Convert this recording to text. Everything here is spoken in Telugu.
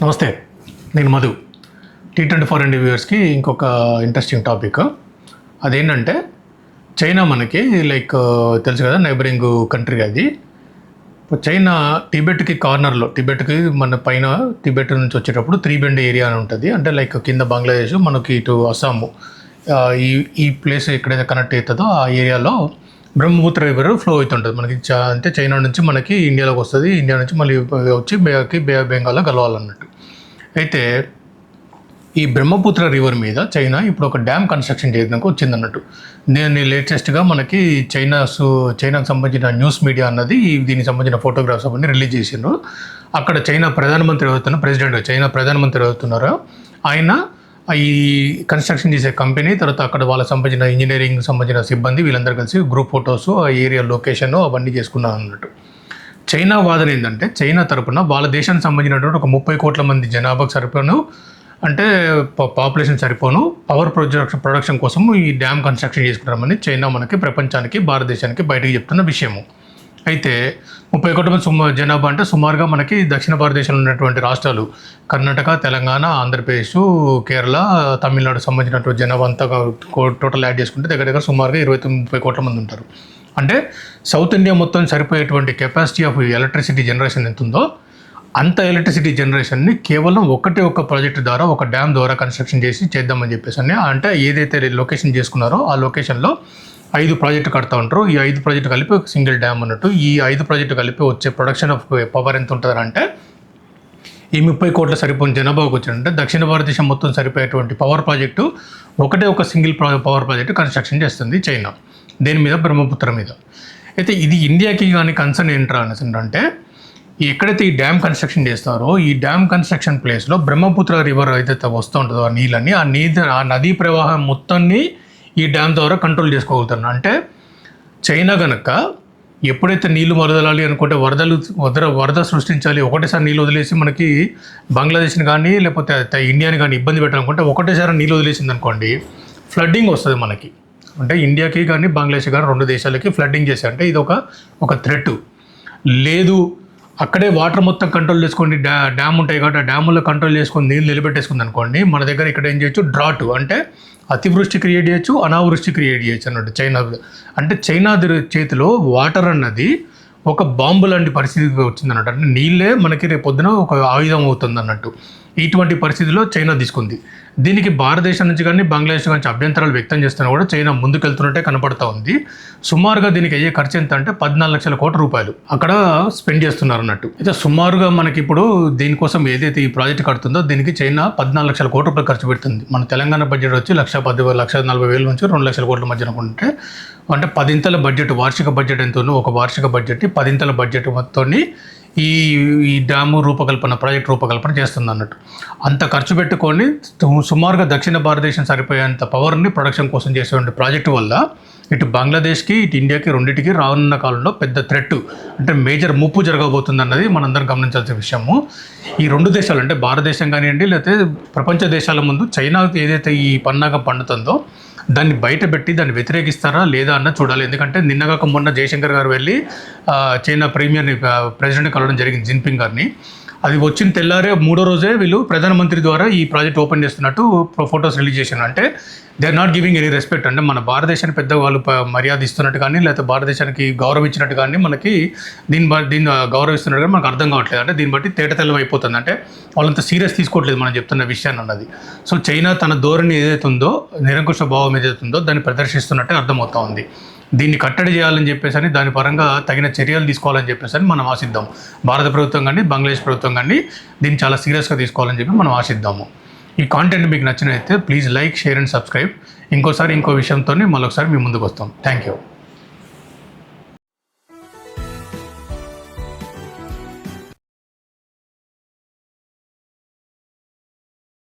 నమస్తే, నేను మధు. T24 ఇండియా వ్యూవర్స్కి ఇంకొక ఇంట్రెస్టింగ్ టాపిక్. అదేంటంటే చైనా మనకి తెలుసు కదా, నైబరింగ్ కంట్రీ అది. చైనా టిబెట్కి కార్నర్లో, టిబెట్కి మన పైన టిబెట్ నుంచి వచ్చేటప్పుడు త్రీబెండ్ ఏరియా అని ఉంటుంది. అంటే కింద బంగ్లాదేశ్, మనకి ఇటు అస్సాము, ఈ ప్లేస్ ఎక్కడైతే కనెక్ట్ అవుతుందో ఆ ఏరియాలో బ్రహ్మపుత్ర రివర్ ఫ్లో అవుతుంటుంది. మనకి అంటే చైనా నుంచి మనకి ఇండియాలోకి వస్తుంది, ఇండియా నుంచి మళ్ళీ వచ్చి బే ఆఫ్ బెంగాల్లో కలవాలన్నట్టు. అయితే ఈ బ్రహ్మపుత్ర రివర్ మీద చైనా ఇప్పుడు ఒక డ్యామ్ కన్స్ట్రక్షన్ చేయడానికి వచ్చిందన్నట్టు. దీన్ని లేటెస్ట్గా మనకి చైనాకు సంబంధించిన న్యూస్ మీడియా అన్నది దీనికి సంబంధించిన ఫోటోగ్రాఫ్స్ అవన్నీ రిలీజ్ చేసిండ్రు. అక్కడ చైనా ప్రధానమంత్రి అవుతున్నారో ఆయన ఈ కన్స్ట్రక్షన్ చేసే కంపెనీ, తర్వాత అక్కడ వాళ్ళకి సంబంధించిన ఇంజనీరింగ్ సంబంధించిన సిబ్బంది వీళ్ళందరూ కలిసి గ్రూప్ ఫొటోస్, ఆ ఏరియా లొకేషన్ అవన్నీ చేసుకున్నారు అన్నట్టు. చైనా వాదన ఏంటంటే చైనా తరపున వాళ్ళ దేశానికి సంబంధించినటువంటి ఒక 30 కోట్ల మంది జనాభాకు సరిపోను, అంటే పాపులేషన్ సరిపోను పవర్ ప్రొడక్షన్ కోసం ఈ డ్యామ్ కన్స్ట్రక్షన్ చేసుకుంటామని చైనా మనకి ప్రపంచానికి, భారతదేశానికి బయటకు చెప్తున్న విషయము. అయితే 30 కోట్ల మంది జనాభా అంటే సుమారుగా మనకి దక్షిణ భారతదేశంలో ఉన్నటువంటి రాష్ట్రాలు కర్ణాటక, తెలంగాణ, ఆంధ్రప్రదేశ్, కేరళ, తమిళనాడు సంబంధించినటువంటి జనాభా అంతా టోటల్ యాడ్ చేసుకుంటే దగ్గర సుమారుగా 29-30 కోట్ల మంది ఉంటారు. అంటే సౌత్ ఇండియా మొత్తం సరిపోయేటువంటి కెపాసిటీ ఆఫ్ ఎలక్ట్రిసిటీ జనరేషన్ ఎంత ఉందో అంత ఎలక్ట్రిసిటీ జనరేషన్ని కేవలం ఒక ప్రాజెక్ట్ ద్వారా, ఒక డ్యామ్ ద్వారా కన్స్ట్రక్షన్ చేద్దామని చెప్పేసి అంటే ఏదైతే లొకేషన్ చేసుకున్నారో ఆ లొకేషన్లో 5 ప్రాజెక్టు కడతా ఉంటారు. ఈ 5 ప్రాజెక్టు కలిపి ఒక సింగిల్ డ్యామ్ అన్నట్టు. ఈ 5 ప్రాజెక్టు కలిపి వచ్చే ప్రొడక్షన్ ఆఫ్ పవర్ ఎంత ఉంటుందంటే ఈ 30 కోట్ల సరిపోయిన జనాభాకు వచ్చిందంటే దక్షిణ భారతదేశం మొత్తం సరిపోయేటువంటి పవర్ ప్రాజెక్టు ఒక సింగిల్ పవర్ ప్రాజెక్టు కన్స్ట్రక్షన్ చేస్తుంది చైనా. దేని మీద? బ్రహ్మపుత్ర మీద. అయితే ఇది ఇండియాకి కానీ కన్సర్న్ ఏంట్రా అంటే ఎక్కడైతే ఈ డ్యామ్ కన్స్ట్రక్షన్ చేస్తారో ఈ డ్యామ్ కన్స్ట్రక్షన్ ప్లేస్లో బ్రహ్మపుత్ర రివర్ ఏదైతే వస్తూ ఉంటుందో ఆ నీళ్ళని, ఆ నదీ ప్రవాహం మొత్తాన్ని ఈ డ్యామ్ ద్వారా కంట్రోల్ చేసుకోగలుగుతారు. అంటే చైనా కనుక ఎప్పుడైతే నీళ్లు వదలాలి అనుకుంటే వరద సృష్టించాలి, ఒకటేసారి నీళ్ళు వదిలేసి మనకి బంగ్లాదేశ్ని కానీ లేకపోతే ఇండియాని కానీ ఇబ్బంది పెట్టాలనుకుంటే ఒకటేసారి నీళ్ళు వదిలేసింది అనుకోండి, ఫ్లడ్డింగ్ వస్తుంది మనకి. అంటే ఇండియాకి కానీ బంగ్లాదేశ్ కానీ 2 దేశాలకి ఫ్లడ్డింగ్ చేసి, అంటే ఇది ఒక థ్రెట్. లేదు అక్కడే వాటర్ మొత్తం కంట్రోల్ చేసుకోండి, డ్యామ్ ఉంటాయి కాబట్టి ఆ డ్యాముల్లో కంట్రోల్ చేసుకొని నీళ్ళు నిలబెట్టేసుకుంది అనుకోండి, మన దగ్గర ఇక్కడ ఏం చేయొచ్చు, డ్రాట్ అంటే అతివృష్టి క్రియేట్ చేయొచ్చు, అనావృష్టి క్రియేట్ చేయొచ్చు అన్నట్టు. చైనా చేతిలో వాటర్ అన్నది ఒక బాంబు లాంటి పరిస్థితికి వచ్చిందన్నట్టు. అంటే నీళ్ళే మనకి రేపు పొద్దున ఒక ఆయుధం అవుతుంది అన్నట్టు. ఇటువంటి పరిస్థితిలో చైనా తీసుకుంది. దీనికి భారతదేశం నుంచి కానీ బంగ్లాదేశ్ నుంచి అభ్యంతరాలు వ్యక్తం చేస్తున్నా కూడా చైనా ముందుకెళ్తున్నట్టే కనపడతా ఉంది. సుమారుగా దీనికి అయ్యే ఖర్చు ఎంత అంటే 14 లక్షల కోట్ల రూపాయలు అక్కడ స్పెండ్ చేస్తున్నారు అన్నట్టు. అయితే సుమారుగా మనకి ఇప్పుడు దీనికోసం ఏదైతే ఈ ప్రాజెక్ట్ కడుతుందో దీనికి చైనా 14 లక్షల కోట్ల రూపాయలు ఖర్చు పెడుతుంది. మన తెలంగాణ బడ్జెట్ వచ్చి 1,40,000 నుంచి 2 లక్షల కోట్ల మధ్య అనుకుంటే, అంటే 10 బడ్జెట్, వార్షిక బడ్జెట్ ఎంతనో ఒక వార్షిక బడ్జెట్ 10 బడ్జెట్ మొత్తాన్ని ఈ డ్యాము ప్రాజెక్ట్ రూపకల్పన చేస్తుంది అన్నట్టు. అంత ఖర్చు పెట్టుకొని సుమారుగా దక్షిణ భారతదేశం సరిపోయేంత పవర్ని ప్రొడక్షన్ కోసం చేసేటువంటి ప్రాజెక్టు వల్ల ఇటు బంగ్లాదేశ్కి, ఇటు ఇండియాకి రెండింటికి రానున్న కాలంలో పెద్ద థ్రెట్, అంటే మేజర్ ముప్పు జరగబోతుంది అన్నది మనందరం గమనించాల్సిన విషయము. ఈ 2 దేశాలు అంటే భారతదేశం కానివ్వండి, లేకపోతే ప్రపంచ దేశాల ముందు చైనా ఏదైతే ఈ పన్నాగం పండుతుందో దాన్ని బయటపెట్టి దాన్ని వ్యతిరేకిస్తారా లేదా అన్న చూడాలి. ఎందుకంటే నిన్నగాక మొన్న జయశంకర్ గారు వెళ్ళి చైనా ప్రెసిడెంట్ కలవడం జరిగింది, జిన్పింగ్ గారిని. అది వచ్చిన తెల్లారే 3వ రోజే వీళ్ళు ప్రధానమంత్రి ద్వారా ఈ ప్రాజెక్ట్ ఓపెన్ చేస్తున్నట్టు ఫొటోస్ రిలీజ్ చేశారు. అంటే they are not giving any respect. అంటే మన భారతదేశానికి పెద్ద వాళ్ళు మర్యాద ఇస్తున్నట్టు కానీ, లేకపోతే భారతదేశానికి గౌరవించినట్టు కానీ మనకి దీన్ని గౌరవిస్తున్నట్టు కానీ మనకు అర్థం కావట్లేదు. అంటే దీన్ని బట్టి తేటతెల్లం అయిపోతుంది. అంటే వాళ్ళంత సీరియస్ తీసుకోవట్లేదు మనం చెప్తున్న విషయాన్ని అన్నది. సో చైనా తన ధోరణి ఏదైతే ఉందో, నిరంకుశ భావం ఏదైతే ఉందో దాన్ని ప్రదర్శిస్తున్నట్టే అర్థమవుతా ఉంది. దీన్ని కట్టడి చేయాలని చెప్పేసి దాని పరంగా తగిన చర్యలు తీసుకోవాలని చెప్పేసి మనం ఆశిద్దాం. భారత ప్రభుత్వం కానీ బంగ్లాదేశ్ ప్రభుత్వం కానీ దీన్ని చాలా సీరియస్గా తీసుకోవాలని చెప్పి మనం ఆశిద్దాము. ఈ కాంటెంట్ మీకు నచ్చినట్లయితే please like, share and subscribe. ఇంకో విషయంతో మళ్ళొకసారి మీ ముందుకు వస్తాం. Thank you.